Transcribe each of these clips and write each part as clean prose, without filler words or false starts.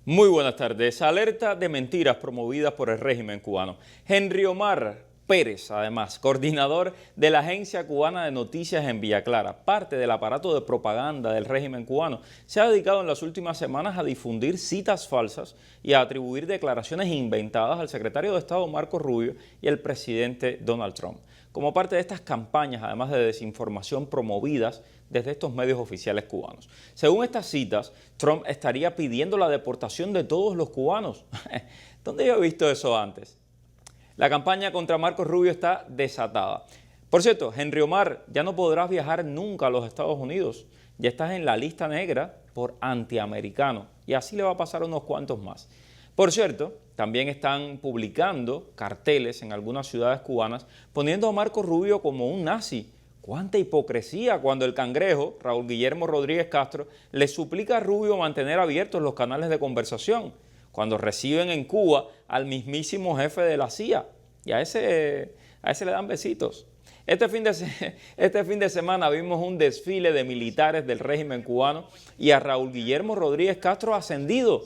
Muy buenas tardes. Alerta de mentiras promovidas por el régimen cubano. Henry Omar Pérez, además, coordinador de la Agencia Cubana de Noticias en Villa Clara, parte del aparato de propaganda del régimen cubano, se ha dedicado en las últimas semanas a difundir citas falsas y a atribuir declaraciones inventadas al secretario de Estado Marco Rubio y al presidente Donald Trump. Como parte de estas campañas, además de desinformación promovidas desde estos medios oficiales cubanos. Según estas citas, Trump estaría pidiendo la deportación de todos los cubanos. ¿Dónde yo he visto eso antes? La campaña contra Marco Rubio está desatada. Por cierto, Henry Omar, ya no podrás viajar nunca a los Estados Unidos. Ya estás en la lista negra por antiamericano. Y así le va a pasar a unos cuantos más. Por cierto, también están publicando carteles en algunas ciudades cubanas poniendo a Marco Rubio como un nazi. ¡Cuánta hipocresía cuando el cangrejo, Raúl Guillermo Rodríguez Castro, le suplica a Rubio mantener abiertos los canales de conversación cuando reciben en Cuba al mismísimo jefe de la CIA y a ese le dan besitos? Este fin de semana vimos un desfile de militares del régimen cubano y a Raúl Guillermo Rodríguez Castro ascendido.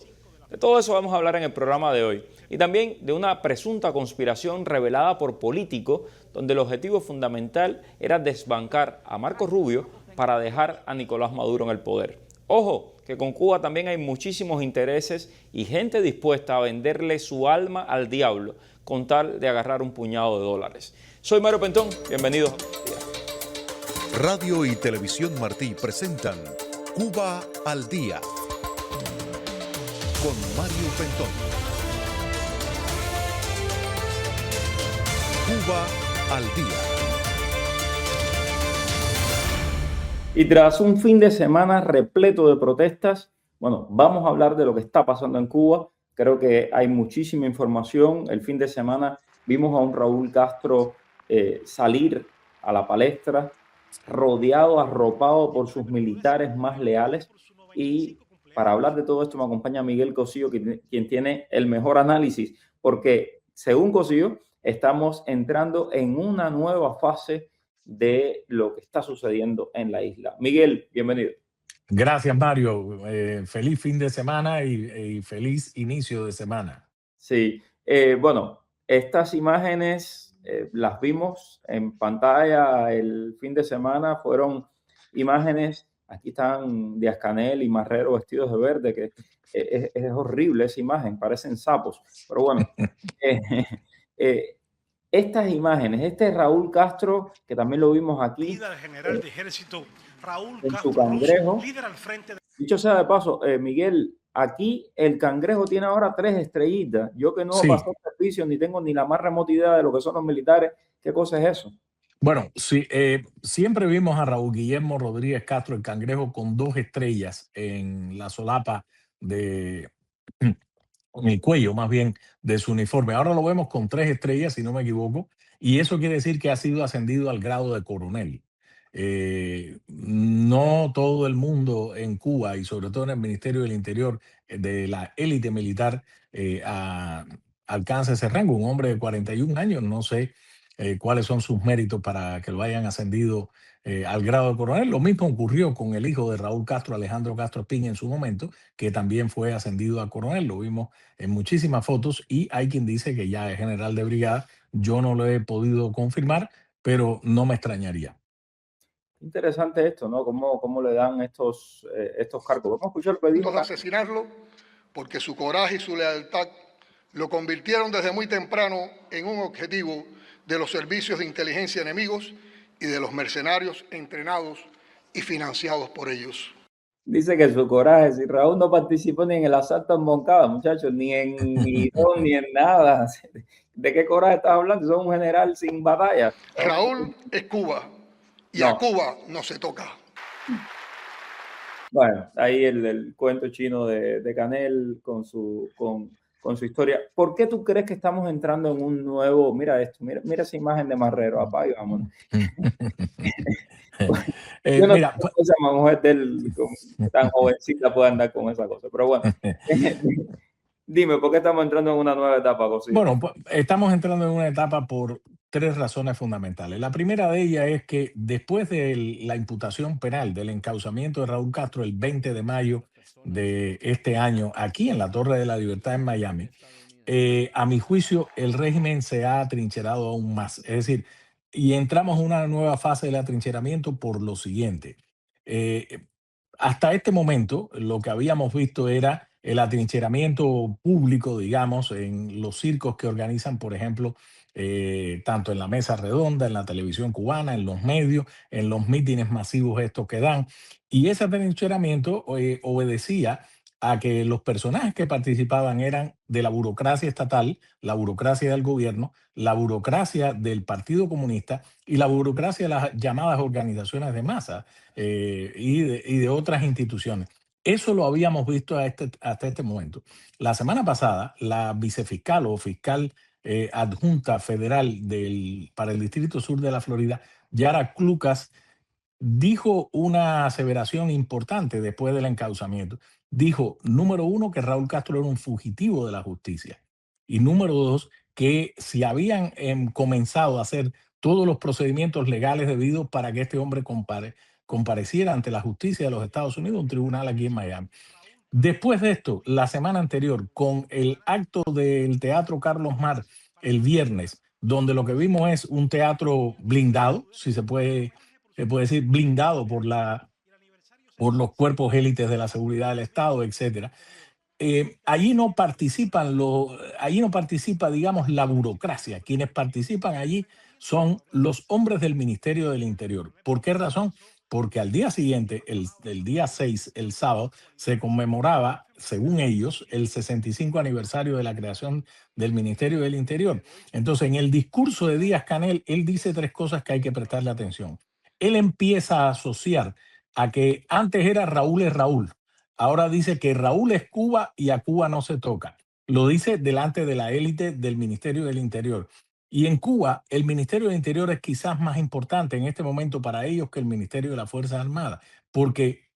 De todo eso vamos a hablar en el programa de hoy. Y también de una presunta conspiración revelada por políticos donde el objetivo fundamental era desbancar a Marco Rubio para dejar a Nicolás Maduro en el poder. Ojo, que con Cuba también hay muchísimos intereses y gente dispuesta a venderle su alma al diablo con tal de agarrar un puñado de dólares. Soy Mario Pentón, bienvenidos. Radio y Televisión Martí presentan Cuba al Día con Mario Pentón. Cuba al Día. Y tras un fin de semana repleto de protestas, bueno, vamos a hablar de lo que está pasando en Cuba. Creo que hay muchísima información. El fin de semana vimos a un Raúl Castro salir a la palestra, rodeado, arropado por sus militares más leales. Y para hablar de todo esto me acompaña Miguel Cosío, quien tiene el mejor análisis, porque según Cosío, estamos entrando en una nueva fase de lo que está sucediendo en la isla. Miguel, bienvenido. Gracias, Mario. Feliz fin de semana y feliz inicio de semana. Sí, bueno, estas imágenes las vimos en pantalla el fin de semana, fueron imágenes, aquí están Díaz-Canel y Marrero vestidos de verde, que es horrible esa imagen, parecen sapos, pero bueno, estas imágenes, este Raúl Castro, que también lo vimos aquí, general de ejército Raúl en su Castro Ruz, cangrejo. líder al frente de... Dicho sea de paso, Miguel, aquí el cangrejo tiene ahora 3 estrellitas. Yo que no Sí. pasé servicio ni tengo ni la más remota idea de lo que son los militares, ¿qué cosa es eso? Bueno, sí, siempre vimos a Raúl Guillermo Rodríguez Castro, el cangrejo, con 2 estrellas en la solapa de en el cuello, más bien, de su uniforme. Ahora lo vemos con 3 estrellas, si no me equivoco, y eso quiere decir que ha sido ascendido al grado de coronel. No todo el mundo en Cuba y sobre todo en el Ministerio del Interior de la élite militar alcanza ese rango. Un hombre de 41 años, no sé cuáles son sus méritos para que lo hayan ascendido al grado de coronel. Lo mismo ocurrió con el hijo de Raúl Castro, Alejandro Castro Espín, en su momento, que también fue ascendido a coronel. Lo vimos en muchísimas fotos y hay quien dice que ya es general de brigada. Yo no lo he podido confirmar, pero no me extrañaría. Interesante esto, ¿no? ¿Cómo le dan estos cargos? Vamos a escuchar el pedido. De asesinarlo porque su coraje y su lealtad lo convirtieron desde muy temprano en un objetivo de los servicios de inteligencia enemigos y de los mercenarios entrenados y financiados por ellos. Dice que su coraje, si Raúl no participó ni en el asalto en Moncada, muchachos, ni en Irón, ni en nada. ¿De qué coraje estás hablando? Son un general sin batalla. Raúl es Cuba y No. a Cuba no se toca. Bueno, ahí el cuento chino de Canel con su historia. ¿Por qué tú crees que estamos entrando en un nuevo... Mira esto, mira esa imagen de Marrero, apaga y vámonos. Yo no Mira, sé cómo esa mujer tan jovencita puede andar con esa cosa, pero bueno. Dime, ¿por qué estamos entrando en una nueva etapa, Cosío? Bueno, pues, estamos entrando en una etapa por 3 razones fundamentales. La primera de ellas es que después de la imputación penal del encauzamiento de Raúl Castro el 20 de mayo de este año aquí en la Torre de la Libertad en Miami, a mi juicio, el régimen se ha atrincherado aún más. Es decir, y entramos en una nueva fase del atrincheramiento por lo siguiente. Eh, Hasta este momento, lo que habíamos visto era el atrincheramiento público, digamos, en los circos que organizan, por ejemplo, tanto en la mesa redonda, en la televisión cubana, en los medios, en los mítines masivos estos que dan. Y ese atrincheramiento obedecía a que los personajes que participaban eran de la burocracia estatal, la burocracia del gobierno, la burocracia del Partido Comunista y la burocracia de las llamadas organizaciones de masa y de otras instituciones. Eso lo habíamos visto hasta este momento. La semana pasada, la vicefiscal o fiscal adjunta federal para el Distrito Sur de la Florida, Yara Clucas, dijo una aseveración importante después del encauzamiento. Dijo, número uno, que Raúl Castro era un fugitivo de la justicia. Y número dos, que si habían comenzado a hacer todos los procedimientos legales debidos para que este hombre compareciera ante la justicia de los Estados Unidos, un tribunal aquí en Miami. Después de esto, la semana anterior, con el acto del Teatro Carlos Mar el viernes, donde lo que vimos es un teatro blindado, si se puede decir, blindado por los cuerpos élites de la seguridad del Estado, etcétera. Allí no allí no participa, digamos, la burocracia. Quienes participan allí son los hombres del Ministerio del Interior. ¿Por qué razón? Porque al día siguiente, el día 6, el sábado, se conmemoraba, según ellos, el 65 aniversario de la creación del Ministerio del Interior. Entonces, en el discurso de Díaz-Canel, él dice tres cosas que hay que prestarle atención. Él empieza a asociar a que antes era Raúl es Raúl. Ahora dice que Raúl es Cuba y a Cuba no se toca. Lo dice delante de la élite del Ministerio del Interior. Y en Cuba, el Ministerio del Interior es quizás más importante en este momento para ellos que el Ministerio de las Fuerzas Armadas, porque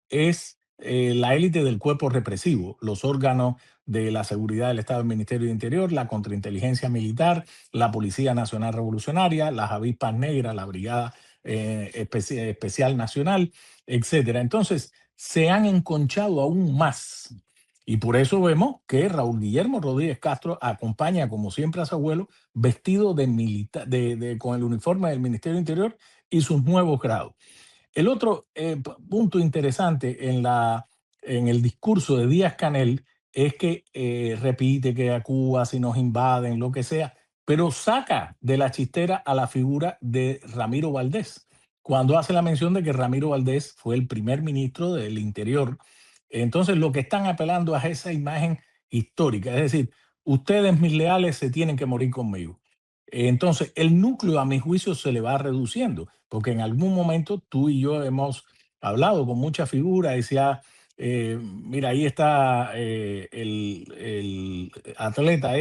es la élite del cuerpo represivo, los órganos de la seguridad del Estado del Ministerio del Interior, la contrainteligencia militar, la Policía Nacional Revolucionaria, las avispas negras, la Brigada Especial Nacional, etcétera. Entonces, se han enconchado aún más. Y por eso vemos que Raúl Guillermo Rodríguez Castro acompaña, como siempre, a su abuelo, vestido con el uniforme del Ministerio del Interior y sus nuevos grados. El otro punto interesante en el discurso de Díaz-Canel es que repite que a Cuba si nos invaden, lo que sea, pero saca de la chistera a la figura de Ramiro Valdés, cuando hace la mención de que Ramiro Valdés fue el primer ministro del Interior. Entonces lo que están apelando es a esa imagen histórica, es decir, ustedes mis leales se tienen que morir conmigo. Entonces el núcleo a mi juicio se le va reduciendo, porque en algún momento tú y yo hemos hablado con mucha figura, decía, mira, ahí está el atleta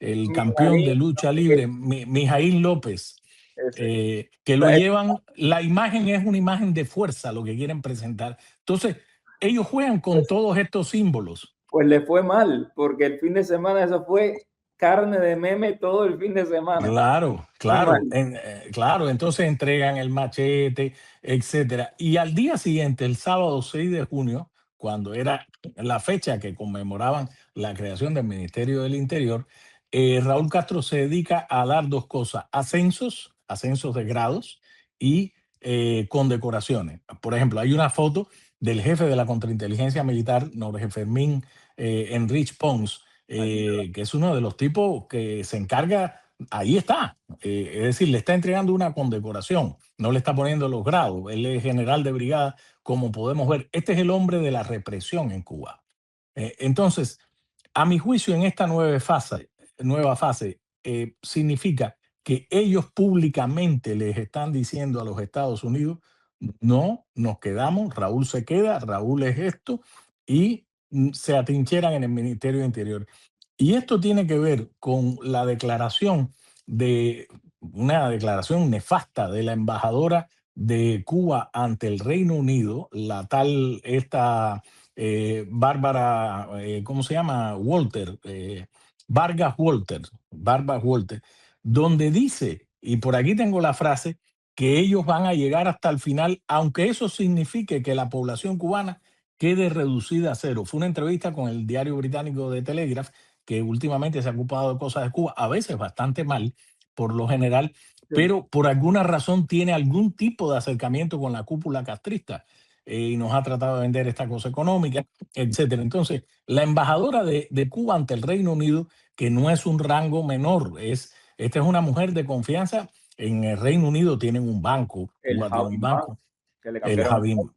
el campeón de Mijaíl, lucha libre, Mijaíl López, ese. que lo llevan, la imagen es una imagen de fuerza, lo que quieren presentar. Entonces, ellos juegan con todos estos símbolos. Pues le fue mal, porque el fin de semana eso fue carne de meme todo el fin de semana. Claro, Muy claro, mal. claro. Entonces entregan el machete, etcétera. Y al día siguiente, el sábado 6 de junio, cuando era la fecha que conmemoraban la creación del Ministerio del Interior, Raúl Castro se dedica a dar dos cosas: ascensos de grados y condecoraciones. Por ejemplo, hay una foto del jefe de la contrainteligencia militar, Jorge Fermín Enrich Pons, que es uno de los tipos que se encarga, ahí está, es decir, le está entregando una condecoración, no le está poniendo los grados, él es general de brigada, como podemos ver. Este es el hombre de la represión en Cuba. Entonces, a mi juicio, en esta nueva fase significa que ellos públicamente les están diciendo a los Estados Unidos, no, nos quedamos, Raúl se queda, Raúl es esto, y se atrincheran en el Ministerio de Interior. Y esto tiene que ver con la declaración una declaración nefasta de la embajadora de Cuba ante el Reino Unido, la tal, Bárbara, ¿cómo se llama? Vargas Walter, donde dice, y por aquí tengo la frase, que ellos van a llegar hasta el final, aunque eso signifique que la población cubana quede reducida a cero. Fue una entrevista con el diario británico The Telegraph, que últimamente se ha ocupado de cosas de Cuba, a veces bastante mal, por lo general, Sí. pero por alguna razón tiene algún tipo de acercamiento con la cúpula castrista, y nos ha tratado de vender esta cosa económica, etcétera. Entonces, la embajadora de Cuba ante el Reino Unido, que no es un rango menor, esta es una mujer de confianza. En el Reino Unido tienen un banco, El Cuba tiene un Javin Bank, banco, que le el cambiaron. Javín.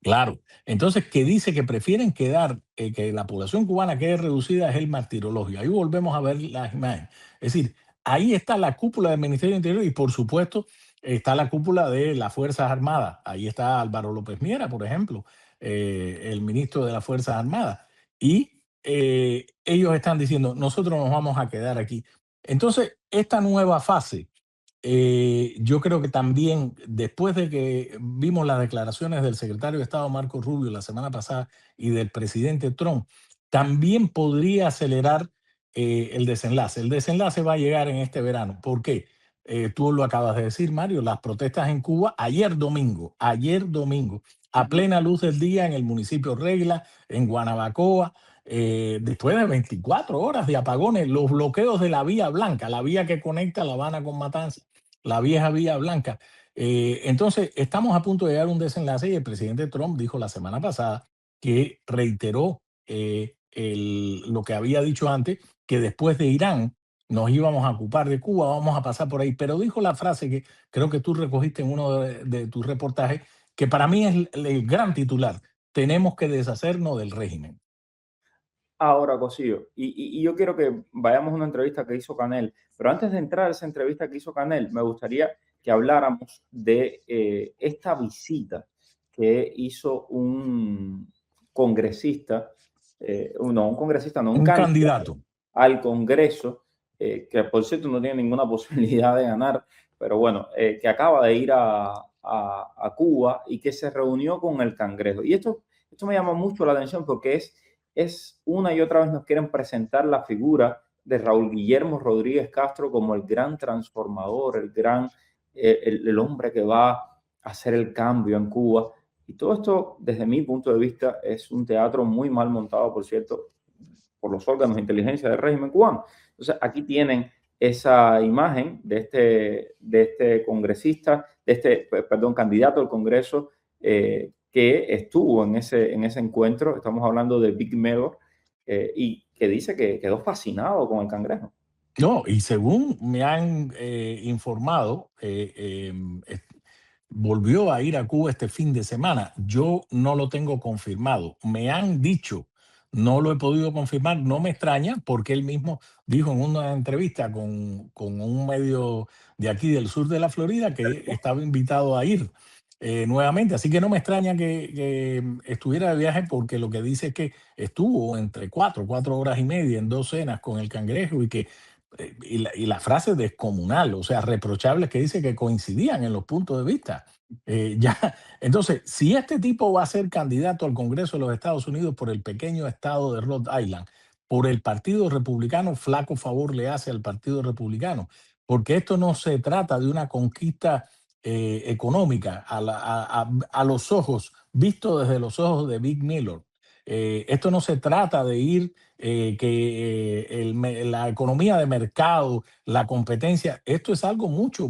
Claro. Entonces, que dice que prefieren quedar, que la población cubana quede reducida es el martirologio. Ahí volvemos a ver las imágenes. Es decir, ahí está la cúpula del Ministerio del Interior y, por supuesto, está la cúpula de las Fuerzas Armadas. Ahí está Álvaro López Miera, por ejemplo, el ministro de las Fuerzas Armadas. Y ellos están diciendo, nosotros nos vamos a quedar aquí. Entonces, esta nueva fase, yo creo que también, después de que vimos las declaraciones del secretario de Estado Marco Rubio la semana pasada y del presidente Trump, también podría acelerar el desenlace. El desenlace va a llegar en este verano. ¿Por qué? Tú lo acabas de decir, Mario, las protestas en Cuba ayer domingo, a Ujú. plena luz del día en el municipio Regla, en Guanabacoa, después de 24 horas de apagones, los bloqueos de la Vía Blanca, la vía que conecta La Habana con Matanzas, la vieja Vía Blanca. Entonces, estamos a punto de llegar a un desenlace y el presidente Trump dijo la semana pasada que reiteró lo que había dicho antes, que después de Irán nos íbamos a ocupar de Cuba, vamos a pasar por ahí. Pero dijo la frase que creo que tú recogiste en uno de tus reportajes, que para mí es el gran titular: tenemos que deshacernos del régimen. Ahora, Cosío, y yo quiero que vayamos a una entrevista que hizo Canel, pero antes de entrar a esa entrevista que hizo Canel, me gustaría que habláramos de esta visita que hizo un congresista, no, un congresista, no, un Un candidato candidato. al Congreso, que por cierto no tiene ninguna posibilidad de ganar, pero bueno, que acaba de ir a Cuba y que se reunió con el Cangrejo. Y esto me llama mucho la atención porque es una y otra vez nos quieren presentar la figura de Raúl Guillermo Rodríguez Castro como el gran transformador, el hombre que va a hacer el cambio en Cuba. Y todo esto, desde mi punto de vista, es un teatro muy mal montado, por cierto, por los órganos de inteligencia del régimen cubano. Entonces, aquí tienen esa imagen de este congresista, perdón, candidato al Congreso, que estuvo en ese encuentro. Estamos hablando de Vic Mellor, y que dice que quedó fascinado con el cangrejo. No, y según me han informado, volvió a ir a Cuba este fin de semana. Yo no lo tengo confirmado. Me han dicho, no lo he podido confirmar, no me extraña, porque él mismo dijo en una entrevista con un medio de aquí del sur de la Florida que estaba invitado a ir nuevamente. Así que no me extraña que estuviera de viaje, porque lo que dice es que estuvo entre 4 horas y media en 2 cenas con el cangrejo y que y la frase descomunal, o sea, reprochables, que dice que coincidían en los puntos de vista. Ya, entonces, si este tipo va a ser candidato al Congreso de los Estados Unidos por el pequeño estado de Rhode Island, por el Partido Republicano, flaco favor le hace al Partido Republicano, porque esto no se trata de una conquista económica a los ojos, visto desde los ojos de Vic Miller. Esto no se trata de ir la economía de mercado, la competencia. Esto es algo mucho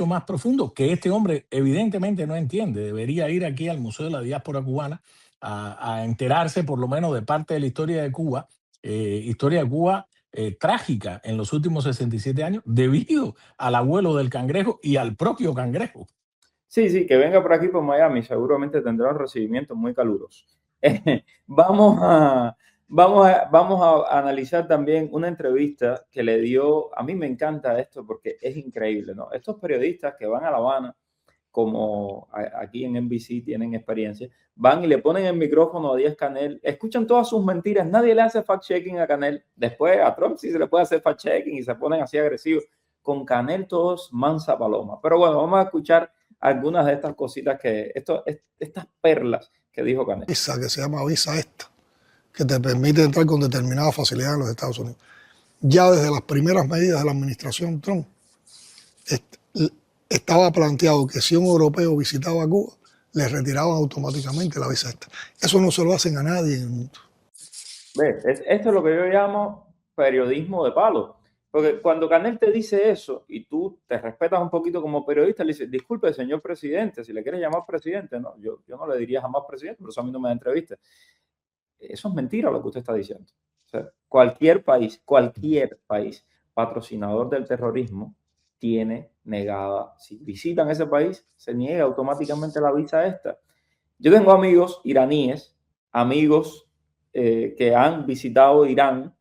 más profundo que este hombre evidentemente no entiende. Debería ir aquí al Museo de la Diáspora Cubana a enterarse por lo menos de parte de la historia de Cuba trágica en los últimos 67 años, debido al abuelo del cangrejo y al propio cangrejo. Sí, sí, que venga por aquí por Miami, seguramente tendrá un recibimiento muy caluroso. Vamos vamos a analizar también una entrevista que le dio, a mí me encanta esto porque es increíble, ¿no? Estos periodistas que van a La Habana, como aquí en NBC tienen experiencia, van y le ponen el micrófono a Díaz Canel, escuchan todas sus mentiras, nadie le hace fact-checking a Canel, después a Trump sí se le puede hacer fact-checking y se ponen así agresivos, con Canel todos mansa paloma. Pero bueno, vamos a escuchar algunas de estas cositas estas perlas que dijo Canel. Visa que se llama visa esta, que te permite entrar con determinada facilidad en los Estados Unidos. Ya desde las primeras medidas de la administración Trump, estaba planteado que si un europeo visitaba Cuba, le retiraban automáticamente la visa esta. Eso no se lo hacen a nadie en el mundo. ¿Ves? Esto es lo que yo llamo periodismo de palo. Porque cuando Canel te dice eso y tú te respetas un poquito como periodista, le dices, disculpe, señor presidente, si le quieres llamar presidente, no, yo no le diría jamás presidente, por eso a mí no me da entrevista. Eso es mentira lo que usted está diciendo. O sea, cualquier país patrocinador del terrorismo tiene negada, si visitan ese país, se niega automáticamente la visa esta. Yo tengo amigos iraníes, amigos que han visitado Irán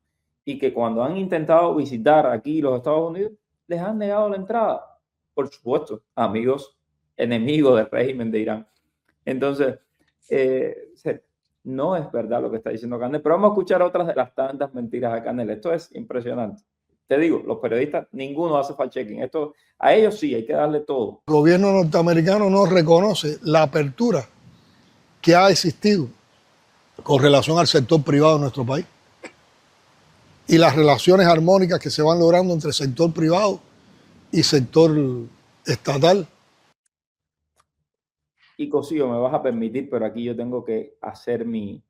y que cuando han intentado visitar aquí los Estados Unidos, les han negado la entrada. Por supuesto, amigos enemigos del régimen de Irán. Entonces, no es verdad lo que está diciendo Canel, pero vamos a escuchar otras de las tantas mentiras de Canel. Esto es impresionante. Te digo, los periodistas, ninguno hace fact-checking. Esto, a ellos sí, hay que darle todo. El gobierno norteamericano no reconoce la apertura que ha existido con relación al sector privado de nuestro país y las relaciones armónicas que se van logrando entre sector privado y sector estatal. Y Cosío, me vas a permitir, pero aquí yo tengo que hacer mi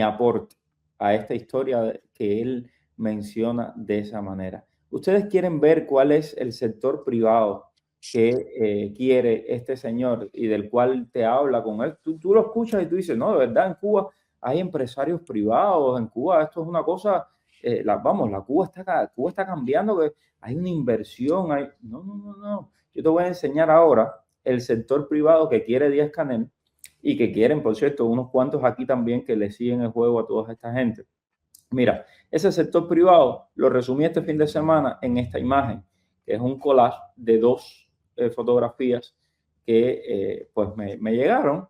aporte a esta historia que él menciona de esa manera. Ustedes quieren ver cuál es el sector privado que quiere este señor y del cual te habla con él. Tú lo escuchas y tú dices, no, de verdad, en Cuba hay empresarios privados, en Cuba esto es una cosa, la Cuba está cambiando, que hay una inversión. No. Yo te voy a enseñar ahora el sector privado que quiere Díaz-Canel y que quieren, por cierto, unos cuantos aquí también que le siguen el juego a toda esta gente. Mira, ese sector privado lo resumí este fin de semana en esta imagen, que es un collage de dos fotografías que pues me llegaron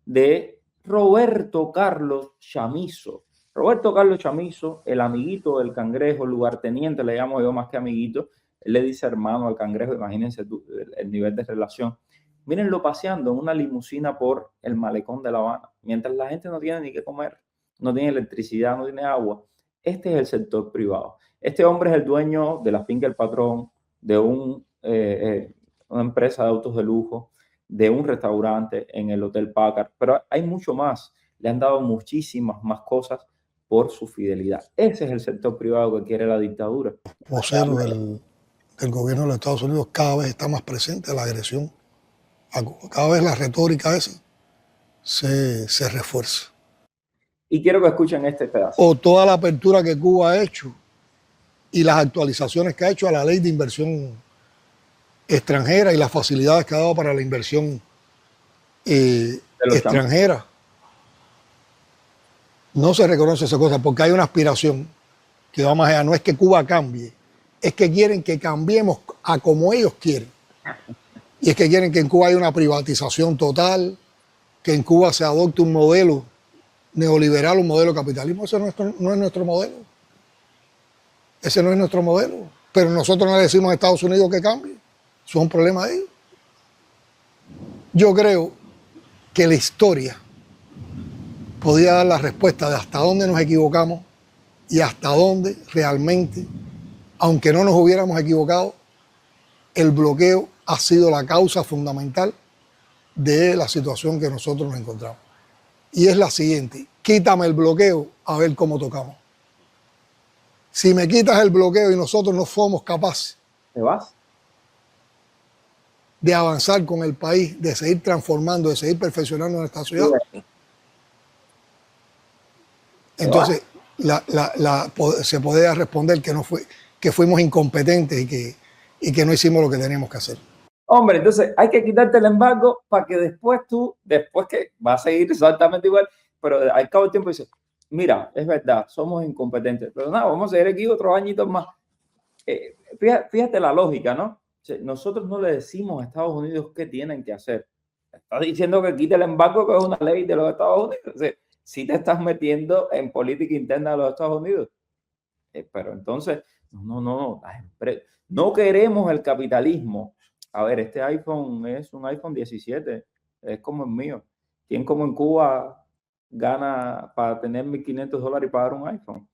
de Roberto Carlos Chamizo. Roberto Carlos Chamizo, el amiguito del Cangrejo, el lugarteniente, le llamo yo más que amiguito. Él le dice hermano al Cangrejo, imagínense tú, el nivel de relación. Mírenlo paseando en una limusina por el malecón de La Habana, mientras la gente no tiene ni qué comer, no tiene electricidad, no tiene agua. Este es el sector privado. Este hombre es el dueño de la finca El Patrón, de una empresa de autos de lujo, de un restaurante en el Hotel Packard, pero hay mucho más. Le han dado muchísimas más cosas por su fidelidad. Ese es el sector privado que quiere la dictadura. Vocero del gobierno de los Estados Unidos cada vez está más presente la agresión. Cada vez la retórica esa se refuerza. Y quiero que escuchen este pedazo. O toda la apertura que Cuba ha hecho y las actualizaciones que ha hecho a la ley de inversión extranjera y las facilidades que ha dado para la inversión extranjera. No se reconoce esa cosa porque hay una aspiración que va más allá. No es que Cuba cambie, es que quieren que cambiemos a como ellos quieren. Y es que quieren que en Cuba haya una privatización total, que en Cuba se adopte un modelo neoliberal, un modelo de capitalismo. Ese no es nuestro modelo. Ese no es nuestro modelo. Pero nosotros no le decimos a Estados Unidos que cambie. Eso es un problema de ellos. Yo creo que la historia podía dar la respuesta de hasta dónde nos equivocamos y hasta dónde realmente, aunque no nos hubiéramos equivocado, el bloqueo ha sido la causa fundamental de la situación que nosotros nos encontramos. Y es la siguiente: quítame el bloqueo a ver cómo tocamos. Si me quitas el bloqueo y nosotros no somos capaces ¿te vas? De avanzar con el país, de seguir transformando, de seguir perfeccionando nuestra ciudad, entonces se podría responder que fuimos incompetentes y que no hicimos lo que teníamos que hacer. Hombre, entonces hay que quitarte el embargo para que después que va a seguir exactamente igual, pero al cabo del tiempo dices, mira, es verdad, somos incompetentes, pero nada, vamos a seguir aquí otros añitos más. Fíjate la lógica, ¿no? O sea, nosotros no le decimos a Estados Unidos qué tienen que hacer. Estás diciendo que quite el embargo, que es una ley de los Estados Unidos. O sea, sí te estás metiendo en política interna de los Estados Unidos. Pero entonces, no queremos el capitalismo. A ver, este iPhone es un iPhone 17, es como el mío. ¿Quién como en Cuba gana para tener $1.500 y pagar un iPhone?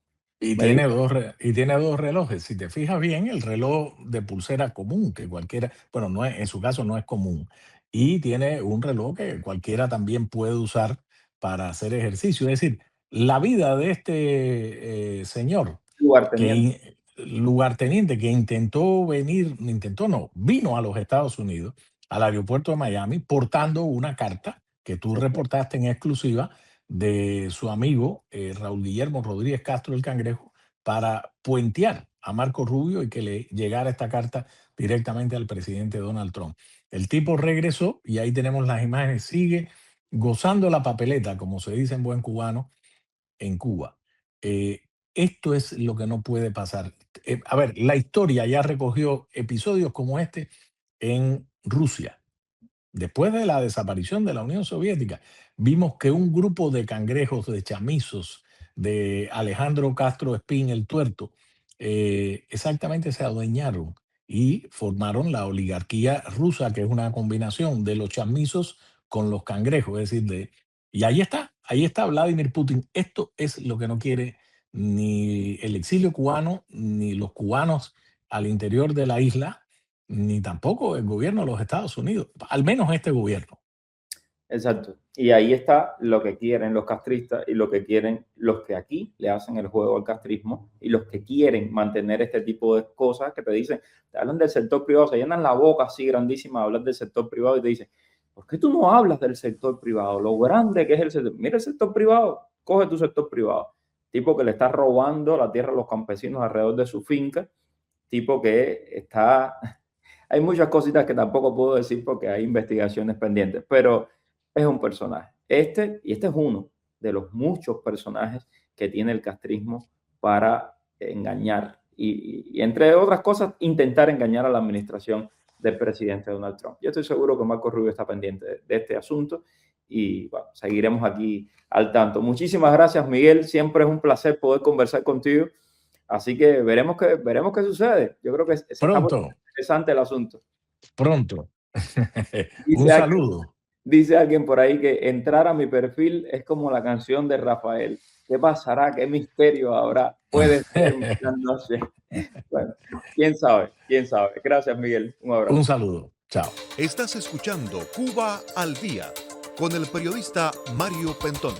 Y tiene dos relojes. Si te fijas bien, el reloj de pulsera común, que cualquiera, bueno, no es, en su caso no es común. y tiene un reloj que cualquiera también puede usar para hacer ejercicio. Es decir, la vida de este señor, Lugarteniente. lugarteniente, que intentó venir, intentó no, vino a los Estados Unidos, al aeropuerto de Miami, portando una carta que tú reportaste en exclusiva de su amigo Raúl Guillermo Rodríguez Castro el Cangrejo, para puentear a Marco Rubio y que le llegara esta carta directamente al presidente Donald Trump. El tipo regresó y ahí tenemos las imágenes, sigue gozando la papeleta, como se dice en buen cubano, en Cuba. Eh, Esto es lo que no puede pasar. A ver, la historia ya recogió episodios como este en Rusia. Después de la desaparición de la Unión Soviética, vimos que un grupo de cangrejos, de chamizos, de Alejandro Castro Espín el Tuerto, exactamente se adueñaron y formaron la oligarquía rusa, que es una combinación de los chamizos con los cangrejos, es decir, y ahí está Vladimir Putin. Esto es lo que no quiere ni el exilio cubano, ni los cubanos al interior de la isla, ni tampoco el gobierno de los Estados Unidos, al menos este gobierno. Exacto. Y ahí está lo que quieren los castristas y lo que quieren los que aquí le hacen el juego al castrismo y los que quieren mantener este tipo de cosas que te dicen, te hablan del sector privado, se llenan la boca así grandísima a hablar del sector privado y te dicen, ¿por qué tú no hablas del sector privado? Lo grande que es el sector. Mira el sector privado, coge tu sector privado. Tipo que le está robando la tierra a los campesinos alrededor de su finca, tipo que está... Hay muchas cositas que tampoco puedo decir porque hay investigaciones pendientes, pero es un personaje. Este es uno de los muchos personajes que tiene el castrismo para engañar y entre otras cosas, intentar engañar a la administración del presidente Donald Trump. Yo estoy seguro que Marco Rubio está pendiente de este asunto y bueno, seguiremos aquí al tanto. Muchísimas gracias, Miguel. Siempre es un placer poder conversar contigo. Así que veremos qué sucede. Yo creo que está muy interesante el asunto. Pronto. Un saludo. Dice alguien por ahí que entrar a mi perfil es como la canción de Rafael. ¿Qué pasará? ¿Qué misterio habrá? Puede ser, no sé. Bueno, quién sabe, quién sabe. Gracias, Miguel. Un abrazo. Un saludo. Chao. Estás escuchando Cuba al Día con el periodista Mario Pentón.